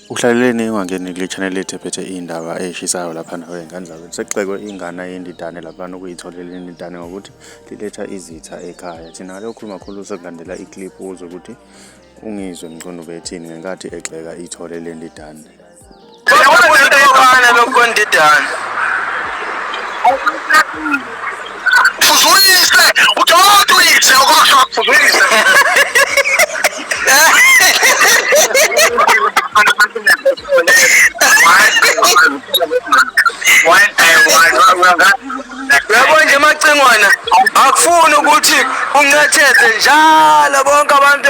Uhlaleleni ungangeni kule channel lethu ephethe iy'ndaba ey'shisayo laphana ey'ngane zakwethu. Sekuxekwe ingane yendidane laphana ukuyitholela indidane ngokuthi liletha izitha ekhaya. Thina ngale ukhuluma kakhulu sekulandela ikliphu uzwe ukuthi ungizwe Mchunu bethini ngenkathi egxeka ithole le ndidane. Fuzuyise, uthi uyise okusho fuzuyise. Yabo nje macingwana akufuni ukuthi uncethethe njalo bonke abantu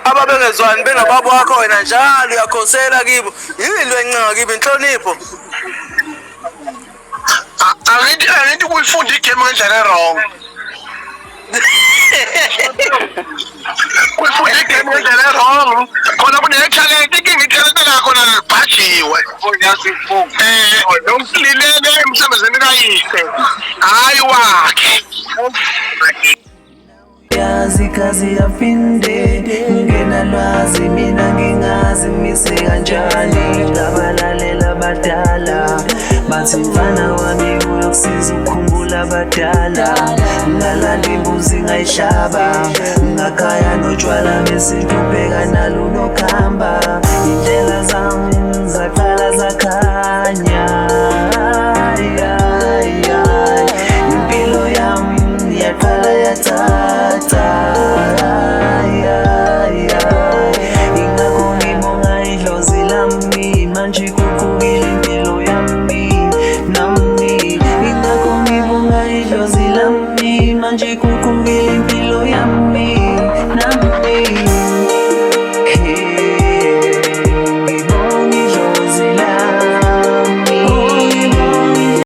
ababengezwani bengababo wakho wena njalo uyakhosela kibo yini lencinga kibo inhlonipho. Angithi kuyifunda igame ngendlela wrong. Kuyifunda igame ngendlela wrong. Khona kune-talent inkinga lakho nalibhajiwe. Nomsililele emsebenzini kayise. Hayi wakhe. Yazi kazi yapinde ngenalwazi mina ngingazi mise kanjani ngabalalela badala bathi mfana wami uyokusiza ukukhumbula badala ngalanda imbuzi ngayishaba ngakhaya notshwala besintu bheka nalunokhamba